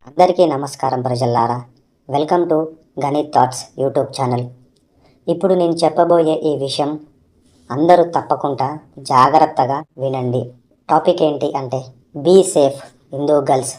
అందరికీ నమస్కారం ప్రజల్లారా. Welcome to Ganit thoughts YouTube channel. ఇప్పుడు నేను చెప్పబోయే ఈ విషయం అందరూ తప్పకుండా జాగ్రత్తగా వినండి. టాపిక్ ఏంటి అంటే be safe Hindu girls.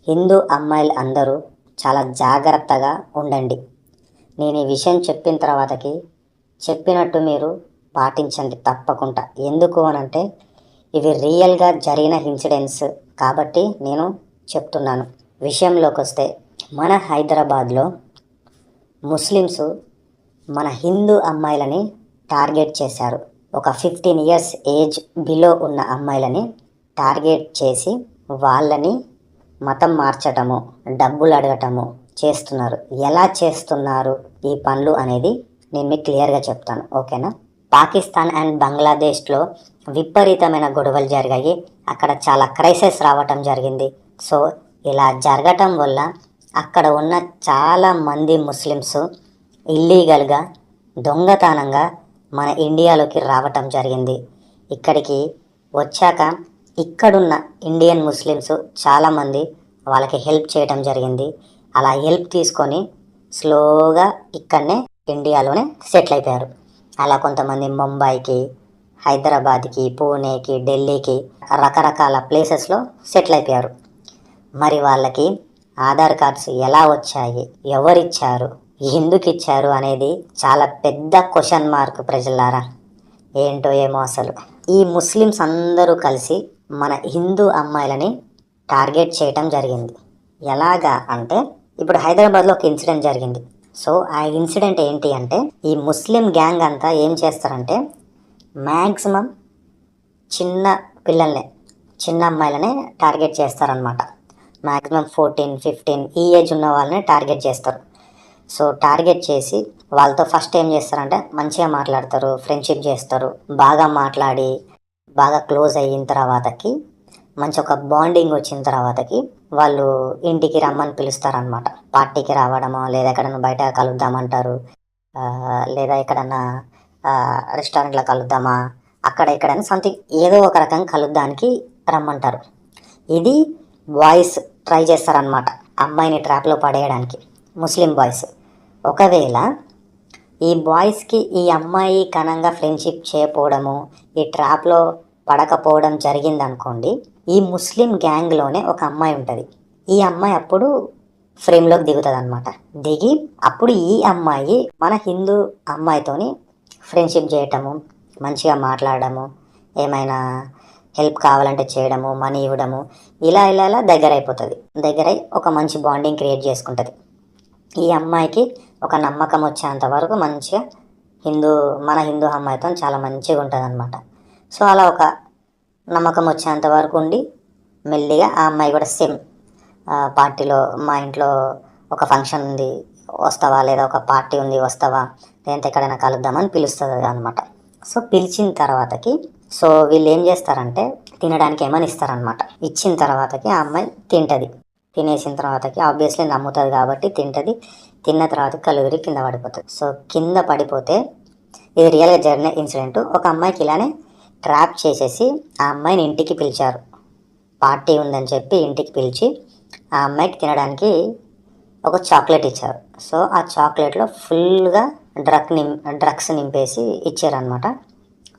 Hindu అమ్మాయిలు అందరూ చాలా జాగ్రత్తగా ఉండండి. నేను ఈ విషయం చెప్పిన తర్వాతకి చెప్పినట్టు మీరు పాటించండి తప్పకుండా. ఎందుకు అనంటే ఇవి రియల్గా జరిగిన ఇన్సిడెంట్స్ కాబట్టి నేను చెప్తున్నాను. విషయంలోకి వస్తే మన హైదరాబాద్లో ముస్లిమ్స్ మన హిందూ అమ్మాయిలని టార్గెట్ చేశారు. ఒక 15 years ఏజ్ బిలో ఉన్న అమ్మాయిలని టార్గెట్ చేసి వాళ్ళని మతం మార్చటము, డబ్బులు అడగటము చేస్తున్నారు. ఎలా చేస్తున్నారు ఈ పనులు అనేది నేను మీకు క్లియర్గా చెప్తాను, ఓకేనా? పాకిస్తాన్ అండ్ బంగ్లాదేశ్లో విపరీతమైన గొడవలు జరిగాయి. అక్కడ చాలా క్రైసిస్ రావటం జరిగింది. సో ఇలా జరగటం వల్ల అక్కడ ఉన్న చాలామంది ముస్లిమ్స్ ఇల్లీగల్గా దొంగతనంగా మన ఇండియాలోకి రావటం జరిగింది. ఇక్కడికి వచ్చాక ఇక్కడున్న ఇండియన్ ముస్లిమ్స్ చాలామంది వాళ్ళకి హెల్ప్ చేయడం జరిగింది. అలా హెల్ప్ తీసుకొని స్లోగా ఇక్కడనే ఇండియాలోనే సెటిల్ అయిపోయారు. అలా కొంతమంది ముంబైకి, హైదరాబాద్కి, పూణేకి, ఢిల్లీకి రకరకాల ప్లేసెస్లో సెటిల్ అయిపోయారు. మరి వాళ్ళకి ఆధార్ కార్డ్స్ ఎలా వచ్చాయి, ఎవరిచ్చారు, ఎందుకు ఇచ్చారు అనేది చాలా పెద్ద క్వశ్చన్ మార్క్ ప్రజలారా. ఏంటో ఏమో అసలు ఈ ముస్లిమ్స్ అందరూ కలిసి మన హిందూ అమ్మాయిలని టార్గెట్ చేయటం జరిగింది. ఎలాగా అంటే ఇప్పుడు హైదరాబాద్లో ఒక ఇన్సిడెంట్ జరిగింది. సో ఆ ఇన్సిడెంట్ ఏంటి అంటే ఈ ముస్లిం గ్యాంగ్ అంతా ఏం చేస్తారంటే మ్యాక్సిమం చిన్న పిల్లల్నే, చిన్న అమ్మాయిలనే టార్గెట్ చేస్తారనమాట. మ్యాక్సిమం 14, 15 ఈ ఏజ్ ఉన్న వాళ్ళని టార్గెట్ చేస్తారు. సో టార్గెట్ చేసి వాళ్ళతో ఫస్ట్ ఏం చేస్తారంటే మంచిగా మాట్లాడతారు, ఫ్రెండ్షిప్ చేస్తారు. బాగా మాట్లాడి బాగా క్లోజ్ అయిన తర్వాతకి మంచి ఒక బాండింగ్ వచ్చిన తర్వాతకి వాళ్ళు ఇంటికి రమ్మని పిలుస్తారనమాట. పార్టీకి రావడమో లేదా ఎక్కడన్నా బయట కలుద్దామంటారు, లేదా ఎక్కడన్నా రెస్టారెంట్లో కలుద్దామా, అక్కడ ఎక్కడైనా సంథింగ్ ఏదో ఒక రకంగా కలుద్దానికి రమ్మంటారు. ఇది బాయ్స్ ట్రై చేస్తారనమాట అమ్మాయిని ట్రాప్లో పడేయడానికి, ముస్లిం బాయ్స్. ఒకవేళ ఈ బాయ్స్కి ఈ అమ్మాయి కనంగా ఫ్రెండ్షిప్ చేయకపోవడము, ఈ ట్రాప్లో పడకపోవడం జరిగిందనుకోండి, ఈ ముస్లిం గ్యాంగ్లోనే ఒక అమ్మాయి ఉంటుంది. ఈ అమ్మాయి అప్పుడు ఫ్రేమ్లోకి దిగుతుంది అనమాట. దిగి అప్పుడు ఈ అమ్మాయి మన హిందూ అమ్మాయితోని ఫ్రెండ్షిప్ చేయటము, మంచిగా మాట్లాడము, ఏమైనా హెల్ప్ కావాలంటే చేయడము, మనీ ఇవ్వడము, ఇలా ఇలా ఇలా దగ్గర అయిపోతుంది. దగ్గరై ఒక మంచి బాండింగ్ క్రియేట్ చేసుకుంటుంది. ఈ అమ్మాయికి ఒక నమ్మకం వచ్చేంత వరకు మంచిగా మన హిందూ అమ్మాయితో చాలా మంచిగా ఉంటుంది అనమాట. సో అలా ఒక నమ్మకం వచ్చేంత వరకు ఉండి మెల్లిగా ఆ అమ్మాయి కూడా సేమ్ పార్టీలో, మా ఇంట్లో ఒక ఫంక్షన్ ఉంది వస్తావా, లేదా ఒక పార్టీ ఉంది వస్తావా, లేదంటే ఎక్కడైనా కలుద్దామని పిలుస్తుంది అనమాట. సో పిలిచిన తర్వాతకి సో వీళ్ళు ఏం చేస్తారంటే తినడానికి ఏమని ఇస్తారనమాట. ఇచ్చిన తర్వాతకి ఆ అమ్మాయి తింటుంది. తినేసిన తర్వాతకి ఆబ్వియస్లీ నమ్ముతుంది కాబట్టి తింటుంది. తిన్న తర్వాత కలుగురి కింద పడిపోతుంది. సో కింద పడిపోతే ఇది రియల్గా జరిగిన ఇన్సిడెంట్. ఒక అమ్మాయికి ఇలానే ట్రాప్ చేసేసి ఆ అమ్మాయిని ఇంటికి పిలిచారు. పార్టీ ఉందని చెప్పి ఇంటికి పిలిచి ఆ అమ్మాయికి తినడానికి ఒక చాక్లెట్ ఇచ్చారు. సో ఆ చాక్లెట్లో ఫుల్గా డ్రగ్స్ నింపేసి ఇచ్చారనమాట.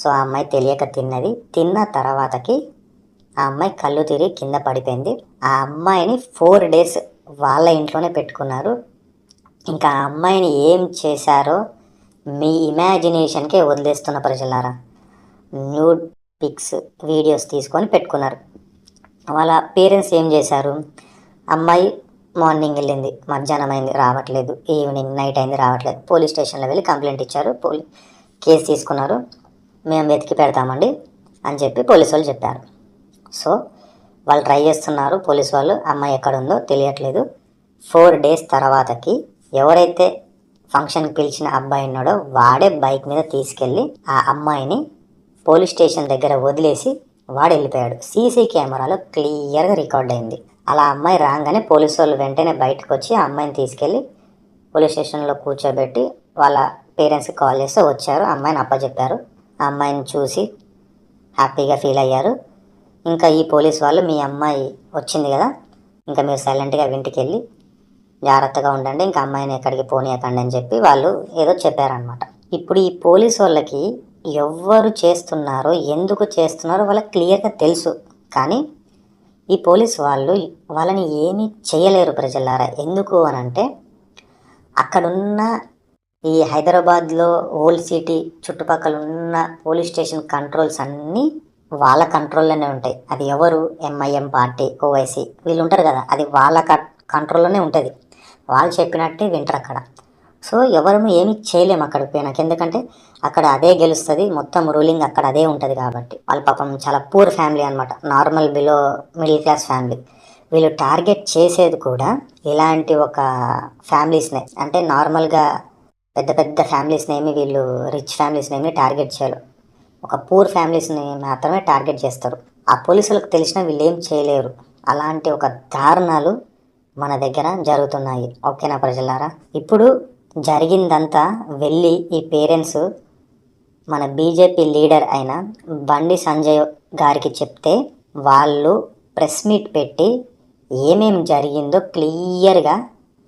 సో ఆ అమ్మాయి తెలియక తిన్నది. తిన్న తర్వాతకి ఆ అమ్మాయి కళ్ళు తిరిగి కింద పడిపోయింది. ఆ అమ్మాయిని 4 days వాళ్ళ ఇంట్లోనే పెట్టుకున్నారు. ఇంకా ఆ అమ్మాయిని ఏం చేశారో మీ ఇమాజినేషన్కే వదిలేస్తున్న ప్రజలారా. న్యూడ్ పిక్స్, వీడియోస్ తీసుకొని పెట్టుకున్నారు. వాళ్ళ పేరెంట్స్ ఏం చేశారు, అమ్మాయి మార్నింగ్ వెళ్ళింది, మధ్యాహ్నం అయింది రావట్లేదు, ఈవినింగ్ నైట్ అయింది రావట్లేదు, పోలీస్ స్టేషన్లో వెళ్ళి కంప్లైంట్ ఇచ్చారు. కేసు తీసుకున్నారు. మేము వెతికి పెడతామండి అని చెప్పి పోలీసు వాళ్ళు చెప్పారు. సో వాళ్ళు ట్రై చేస్తున్నారు పోలీసు వాళ్ళు, అమ్మాయి ఎక్కడుందో తెలియట్లేదు. 4 days తర్వాతకి ఎవరైతే ఫంక్షన్కి పిలిచిన అబ్బాయి ఉన్నాడో వాడే బైక్ మీద తీసుకెళ్ళి ఆ అమ్మాయిని పోలీస్ స్టేషన్ దగ్గర వదిలేసి వాడు వెళ్ళిపోయాడు. సీసీ కెమెరాలో క్లియర్గా రికార్డ్ అయింది. అలా అమ్మాయి రాగానే పోలీసు వాళ్ళు వెంటనే బయటకు వచ్చి ఆ అమ్మాయిని తీసుకెళ్ళి పోలీస్ స్టేషన్లో కూర్చోబెట్టి వాళ్ళ పేరెంట్స్కి కాల్ చేస్తే వచ్చారు. అమ్మాయిని అప్పచెప్పారు. ఆ అమ్మాయిని చూసి హ్యాపీగా ఫీల్ అయ్యారు. ఇంకా ఈ పోలీస్ వాళ్ళు మీ అమ్మాయి వచ్చింది కదా, ఇంకా మీరు సైలెంట్గా ఇంటికి వెళ్ళి జాగ్రత్తగా ఉండండి, ఇంకా అమ్మాయిని ఎక్కడికి పోనీయకండి అని చెప్పి వాళ్ళు ఏదో చెప్పారనమాట. ఇప్పుడు ఈ పోలీసు వాళ్ళకి ఎవరు చేస్తున్నారో ఎందుకు చేస్తున్నారో వాళ్ళకి క్లియర్గా తెలుసు. కానీ ఈ పోలీసు వాళ్ళు వాళ్ళని ఏమీ చేయలేరు ప్రజలారా. ఎందుకు అని అంటే అక్కడున్న ఈ హైదరాబాద్లో ఓల్డ్ సిటీ చుట్టుపక్కల ఉన్న పోలీస్ స్టేషన్ కంట్రోల్స్ అన్నీ వాళ్ళ కంట్రోల్లోనే ఉంటాయి. అది ఎవరు, ఎంఐఎం పార్టీ, ఓవైసీ వీళ్ళు ఉంటారు కదా, అది వాళ్ళ కంట్రోల్లోనే ఉంటుంది. వాళ్ళు చెప్పినట్టే వింటారు అక్కడ. సో ఎవరు ఏమీ చేయలేము అక్కడికి పోయినాక, ఎందుకంటే అక్కడ అదే గెలుస్తుంది, మొత్తం రూలింగ్ అక్కడ అదే ఉంటుంది కాబట్టి. వాళ్ళ పాపం చాలా పూర్ ఫ్యామిలీ అనమాట, normal below middle class family. వీళ్ళు టార్గెట్ చేసేది కూడా ఇలాంటి ఒక ఫ్యామిలీస్నే, అంటే నార్మల్గా పెద్ద పెద్ద ఫ్యామిలీస్ని ఏమి వీళ్ళు రిచ్ ఫ్యామిలీస్ని ఏమి టార్గెట్ చేయరు, ఒక పూర్ ఫ్యామిలీస్ని మాత్రమే టార్గెట్ చేస్తారు. ఆ పోలీసులకు తెలిసినా వీళ్ళు ఏం చేయలేరు. అలాంటి ఒక దారుణాలు మన దగ్గర జరుగుతున్నాయి. ఓకేనా ప్రజలారా? ఇప్పుడు జరిగిందంతా వెళ్ళి ఈ పేరెంట్స్ మన బీజేపీ లీడర్ అయిన బండి సంజయ్ గారికి చెప్తే వాళ్ళు ప్రెస్ మీట్ పెట్టి ఏమేం జరిగిందో క్లియర్గా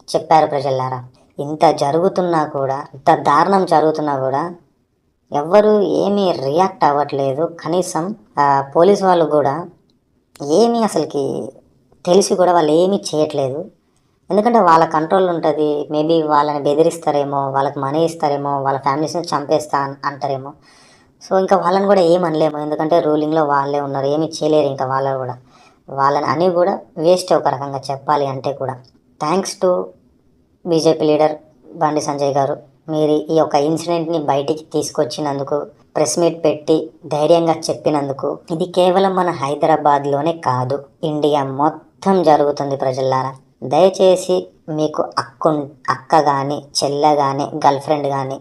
చెప్పారు ప్రజలారా. ఇంత జరుగుతున్నా కూడా, ఇంత దారుణం జరుగుతున్నా కూడా ఎవ్వరు ఏమీ రియాక్ట్ అవ్వట్లేదు. కనీసం పోలీస్ వాళ్ళు కూడా ఏమీ అసలుకి తెలిసి కూడా వాళ్ళు ఏమీ చేయట్లేదు. ఎందుకంటే వాళ్ళ కంట్రోల్ ఉంటుంది. మేబీ వాళ్ళని బెదిరిస్తారేమో, వాళ్ళకి మనీ ఇస్తారేమో, వాళ్ళ ఫ్యామిలీస్ని చంపేస్తా అంటారేమో. సో ఇంకా వాళ్ళని కూడా ఏమనలేము, ఎందుకంటే రూలింగ్లో వాళ్ళే ఉన్నారు, ఏమీ చేయలేరు. ఇంకా వాళ్ళు కూడా వాళ్ళని అని కూడా వేస్ట్ ఒక రకంగా చెప్పాలి అంటే కూడా. Thanks to BJP leader Bandi Sanjay గారు, మీరు ఈ యొక్క ఇన్సిడెంట్ని బయటికి తీసుకొచ్చినందుకు, ప్రెస్ మీట్ పెట్టి ధైర్యంగా చెప్పినందుకు. ఇది కేవలం మన హైదరాబాద్లోనే కాదు, ఇండియా మొత్తం జరుగుతుంది ప్రజలారా. దయచేసి మీకు అక్క కానీ, చెల్లె కానీ, గర్ల్ ఫ్రెండ్ కానీ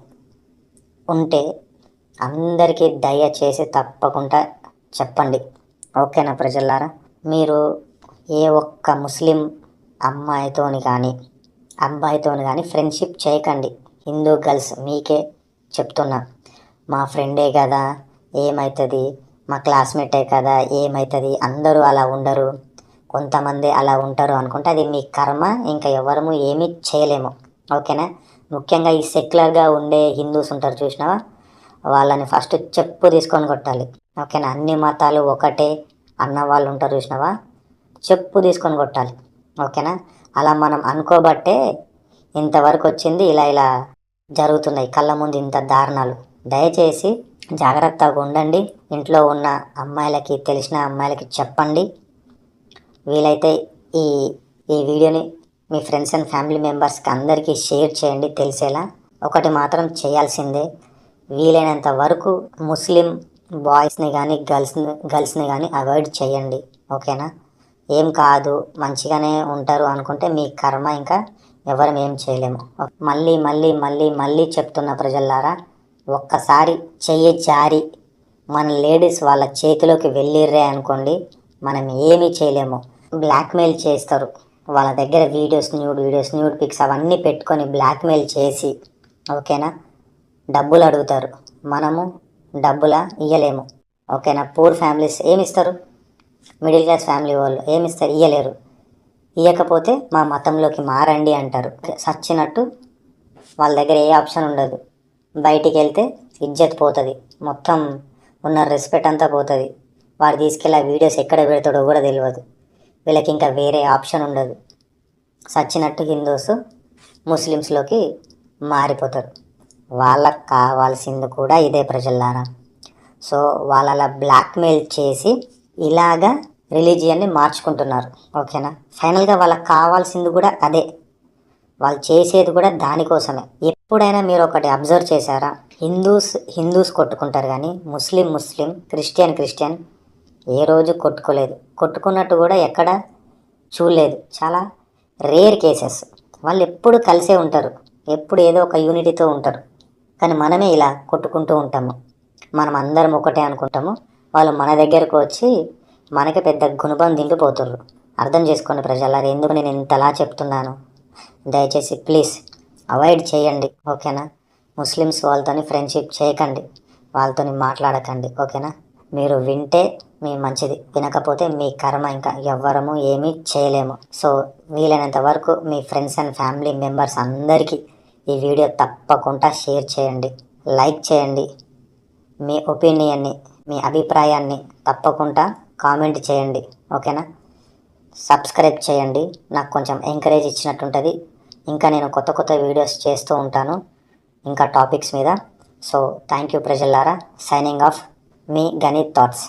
ఉంటే అందరికీ దయచేసి తప్పకుండా చెప్పండి. ఓకేనా ప్రజలారా? మీరు ఏ ఒక్క ముస్లిం అమ్మాయితోని కానీ అబ్బాయితోని కానీ ఫ్రెండ్షిప్ చేయకండి. హిందూ గర్ల్స్ మీకే చెప్తున్నా, మా ఫ్రెండే కదా ఏమవుతుంది, మా క్లాస్మేటే కదా ఏమవుతుంది, అందరూ అలా ఉండరు, కొంతమంది అలా ఉంటారు అనుకుంటే అది మీ కర్మ, ఇంకా ఎవరము ఏమీ చేయలేము. ఓకేనా? ముఖ్యంగా ఈ సెక్యులర్గా ఉండే హిందూస్ ఉంటారు చూసినావా, వాళ్ళని ఫస్ట్ చెప్పు తీసుకొని కొట్టాలి. ఓకేనా? అన్ని మతాలు ఒకటే అన్న వాళ్ళు ఉంటారు చూసినావా, చెప్పు తీసుకొని కొట్టాలి. ఓకేనా? అలా మనం అనుకోబట్టే ఇంతవరకు వచ్చింది, ఇలా జరుగుతున్నాయి కళ్ళ ముందు ఇంత దారుణాలు. దయచేసి జాగ్రత్తగా ఉండండి. ఇంట్లో ఉన్న అమ్మాయిలకి, తెలిసిన అమ్మాయిలకి చెప్పండి. వీలైతే ఈ ఈ వీడియోని మీ ఫ్రెండ్స్ అండ్ ఫ్యామిలీ మెంబర్స్కి అందరికీ షేర్ చేయండి తెలిసేలా. ఒకటి మాత్రం చేయాల్సిందే, వీలైనంత వరకు ముస్లిం బాయ్స్ని కానీ గర్ల్స్ని కానీ అవాయిడ్ చేయండి. ఓకేనా? ఏం కాదు, మంచిగానే ఉంటారు అనుకుంటే మీ కర్మ, ఇంకా ఎవరం ఏం చేయలేము. మళ్ళీ మళ్ళీ మళ్ళీ మళ్ళీ చెప్తున్న ప్రజలారా, ఒక్కసారి చెయ్యి జారి మన లేడీస్ వాళ్ళ చేతిలోకి వెళ్ళిర్రే అనుకోండి, మనం ఏమీ చేయలేము. బ్లాక్మెయిల్ చేస్తారు, వాళ్ళ దగ్గర న్యూడ్ పిక్స్ అవన్నీ పెట్టుకొని బ్లాక్మెయిల్ చేసి, ఓకేనా, డబ్బులు అడుగుతారు. మనము డబ్బులా ఇయ్యలేము. ఓకేనా? పూర్ ఫ్యామిలీస్ ఏమిస్తారు, మిడిల్ క్లాస్ ఫ్యామిలీ వాళ్ళు ఏమిస్తారు, ఇయ్యలేరు. ఇవ్వకపోతే మా మతంలోకి మారండి అంటారు. సచ్చినట్టు వాళ్ళ దగ్గర ఏ ఆప్షన్ ఉండదు. బయటికి వెళ్తే ఇజ్జత్ పోతుంది, మొత్తం ఉన్న రెస్పెక్ట్ అంతా పోతుంది. వాడు తీసుకెళ్ళి ఆ వీడియోస్ ఎక్కడ పెడతాడో కూడా తెలియదు. వీళ్ళకి ఇంకా వేరే ఆప్షన్ ఉండదు. సచ్చినట్టు హిందూస్ ముస్లిమ్స్లోకి మారిపోతారు. వాళ్ళకు కావాల్సింది కూడా ఇదే ప్రజలారా. సో వాళ్ళ బ్లాక్మెయిల్ చేసి ఇలాగా రిలీజియన్ని మార్చుకుంటున్నారు. ఓకేనా? ఫైనల్గా వాళ్ళకి కావాల్సింది కూడా అదే, వాళ్ళు చేసేది కూడా దానికోసమే. ఎప్పుడైనా మీరు ఒకటి అబ్జర్వ్ చేశారా, హిందూస్ కొట్టుకుంటారు కానీ ముస్లిం క్రిస్టియన్ ఏ రోజు కొట్టుకోలేదు. కొట్టుకున్నట్టు కూడా ఎక్కడ చూడలేదు. చాలా రేర్ కేసెస్. వాళ్ళు ఎప్పుడు కలిసే ఉంటారు, ఎప్పుడు ఏదో ఒక యూనిటీతో ఉంటారు. కానీ మనమే ఇలా కొట్టుకుంటూ ఉంటాము. మనం అందరం ఒకటే అనుకుంటాము, వాళ్ళు మన దగ్గరకు వచ్చి మనకి పెద్ద గుణపం దింపిపోతుర్రు. అర్థం చేసుకోండి ప్రజలారా, ఎందుకు నేను ఇంతలా చెప్తున్నాను. దయచేసి ప్లీజ్ అవాయిడ్ చేయండి. ఓకేనా? ముస్లిమ్స్ వాళ్ళతోని ఫ్రెండ్షిప్ చేయకండి, వాళ్ళతోని మాట్లాడకండి. ఓకేనా? మీరు వింటే మీ మంచిది, వినకపోతే మీ కర్మ, ఇంకా ఎవ్వరము ఏమీ చేయలేము. సో వీలైనంత వరకు మీ ఫ్రెండ్స్ అండ్ ఫ్యామిలీ మెంబర్స్ అందరికీ ఈ వీడియో తప్పకుండా షేర్ చేయండి, లైక్ చేయండి. మీ ఒపీనియన్ని, మీ అభిప్రాయాన్ని తప్పకుండా కామెంట్ చేయండి, ఓకేనా? సబ్స్క్రైబ్ చేయండి, నాకు కొంచెం ఎంకరేజ్ ఇచ్చినట్టుంటుంది. ఇంకా నేను కొత్త కొత్త వీడియోస్ చేస్తూ ఉంటాను, ఇంకా టాపిక్స్ మీద. సో థ్యాంక్ యూ ప్రజలారా. సైనింగ్ ఆఫ్, మీ గణిత్ థాట్స్.